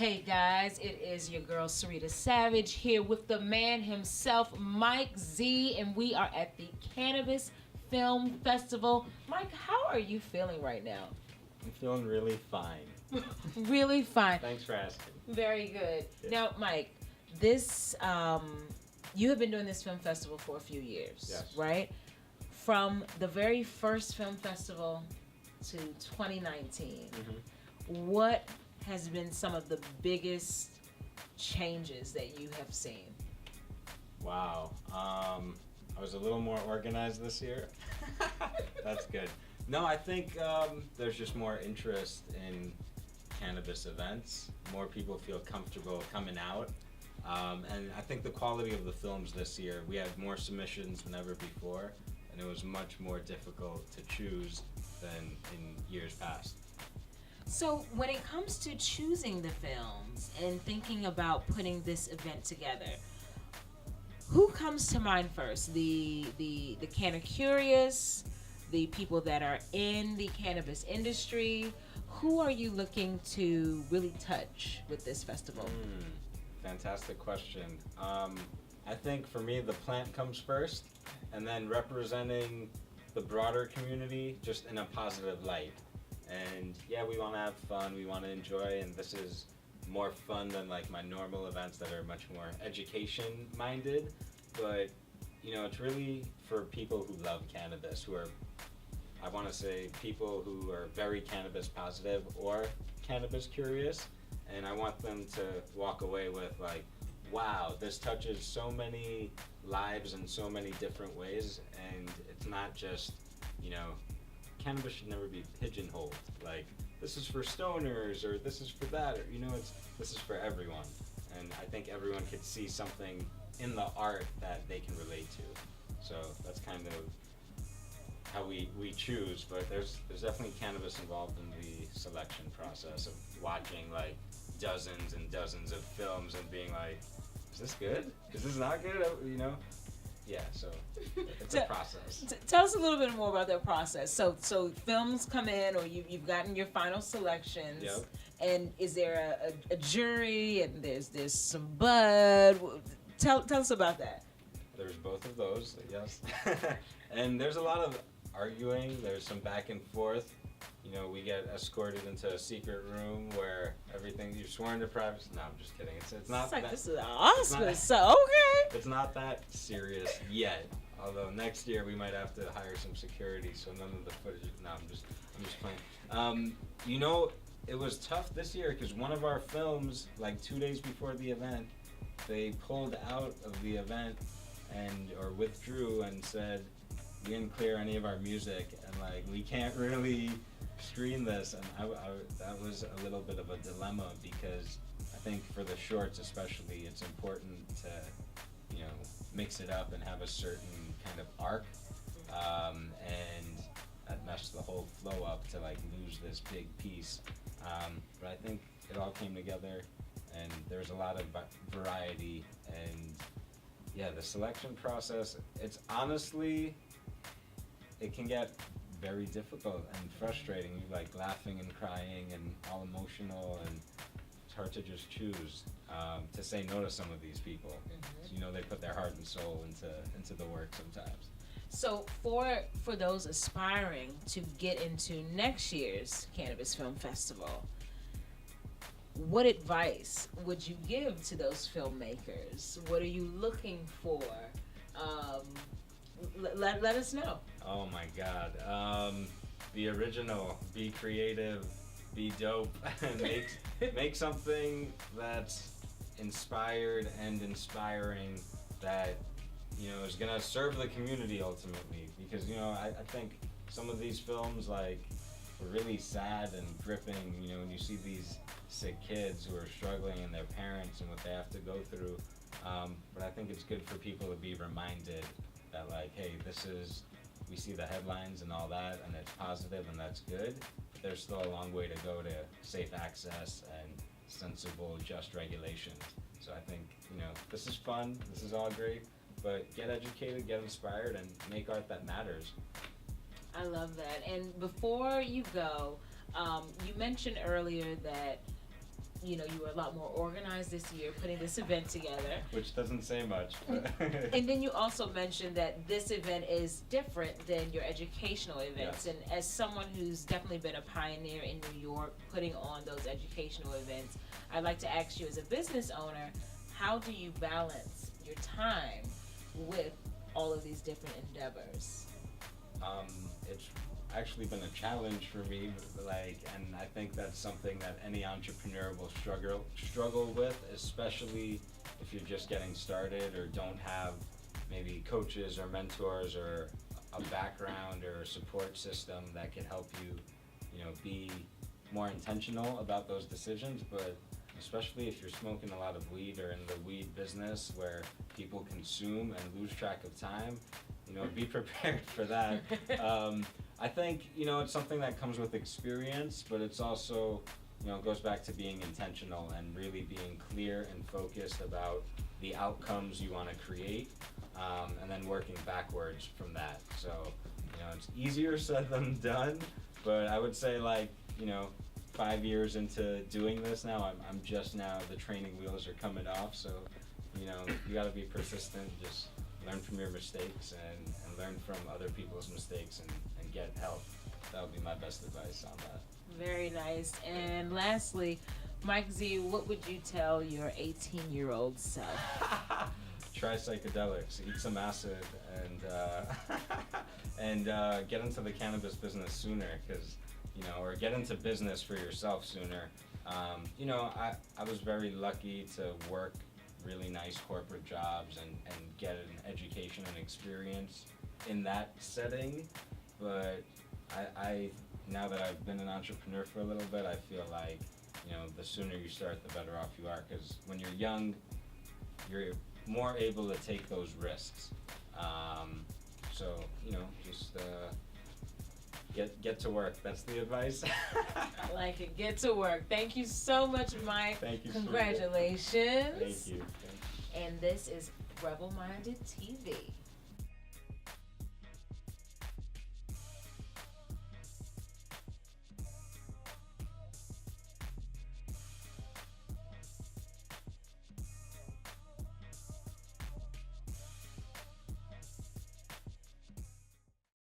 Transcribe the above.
Hey guys, it is your girl Sarita Savage here with the man himself, Mike Z, and we are at the Cannabis Film Festival. Mike, how are you feeling right now? I'm feeling really fine. Really fine. Thanks for asking. Very good. Yeah. Now, Mike, this you have been doing this film festival for a few years, Yes. right? From the very first film festival to 2019, what has been some of the biggest changes that you have seen? Wow. I was a little more organized this year. That's good. No, I think there's just more interest in cannabis events. More people feel comfortable coming out. And I think the quality of the films this year, we had more submissions than ever before, and it was much more difficult to choose than in years past. So when it comes to choosing the films and thinking about putting this event together, who comes to mind first? The Canna Curious, the people that are in the cannabis industry. Who are you looking to really touch with this festival? Fantastic question. I think for me, the plant comes first, and then representing the broader community just in a positive light. And yeah, we want to have fun, we want to enjoy, and this is more fun than like my normal events that are much more education minded. But you know, it's really for people who love cannabis, who are, I want to say, people who are very cannabis positive or cannabis curious. And I want them to walk away with like, wow, this touches so many lives in so many different ways. And it's not just, you know, cannabis should never be pigeonholed. Like, this is for stoners, or this is for that, or, you know, this is for everyone. And I think everyone could see something in the art that they can relate to. So that's kind of how we choose, but there's definitely cannabis involved in the selection process of watching like dozens and dozens of films and being like, is this good? Is this not good? You know? Yeah, so it's a process. Tell us a little bit more about that process. So films come in, or you've gotten your final selections. Yep. And is there a jury, and there's some bud? Tell us about that. There's both of those, yes. And there's a lot of arguing. There's some back and forth. You know, we get escorted into a secret room where everything, you're sworn to privacy. No, I'm just kidding. It's not It's like, that, this is awesome. So okay. it's not that serious yet. Although next year we might have to hire some security, so none of the footage. No, I'm just playing. You know, it was tough this year because one of our films, like 2 days before the event, they pulled out of the event or withdrew and said we didn't clear any of our music, and like we can't really screen this. And that was a little bit of a dilemma, because I think for the shorts especially, it's important to, you know, mix it up and have a certain kind of arc, and that messed the whole flow up to like lose this big piece. But I think it all came together, and there's a lot of variety. And yeah, the selection process, it's honestly, it can get very difficult and frustrating. You're like laughing and crying and all emotional, and it's hard to just choose to say no to some of these people. So, you know, they put their heart and soul into the work sometimes. So for those aspiring to get into next year's Cannabis Film Festival, what advice would you give to those filmmakers? What are you looking for? Let us know. Oh my God. The original, be creative, be dope, and make something that's inspired and inspiring, that, you know, is gonna serve the community ultimately. Because, you know, I think some of these films, like, were really sad and gripping, you know, when you see these sick kids who are struggling, and their parents and what they have to go through. But I think it's good for people to be reminded that, like, hey, we see the headlines and all that, and it's positive and that's good, but there's still a long way to go to safe access and sensible, just regulations. So I think, you know, this is fun, this is all great, but get educated, get inspired, and make art that matters. I love that. And before you go, you mentioned earlier that you know, you were a lot more organized this year putting this event together. Which doesn't say much. But And then you also mentioned that this event is different than your educational events. Yes. And as someone who's definitely been a pioneer in New York putting on those educational events, I'd like to ask you, as a business owner, how do you balance your time with all of these different endeavors? It's actually been a challenge for me, and I think that's something that any entrepreneur will struggle with, especially if you're just getting started or don't have maybe coaches or mentors or a background or a support system that can help you, you know, be more intentional about those decisions. But especially if you're smoking a lot of weed or in the weed business where people consume and lose track of time, you know, be prepared for that. I think, you know, it's something that comes with experience, but it's also, you know, it goes back to being intentional and really being clear and focused about the outcomes you want to create, and then working backwards from that. So, you know, it's easier said than done, but I would say, like, you know, 5 years into doing this now, I'm just now, the training wheels are coming off, so, you know, you gotta be persistent, just learn from your mistakes and learn from other people's mistakes and get help. That would be my best advice on that. Very nice. And lastly, Mike Z, what would you tell your 18-year-old self? Try psychedelics, eat some acid, and get into the cannabis business sooner, because, you know, or get into business for yourself sooner. You know, I was very lucky to work really nice corporate jobs and get an education and experience in that setting, but I now that I've been an entrepreneur for a little bit, I feel like, you know, the sooner you start, the better off you are, because when you're young, you're more able to take those risks. So, you know, just get to work. That's the advice. I like it. Get to work. Thank you so much, Mike. Thank you. Congratulations. Thank you. And this is Rebel Minded TV.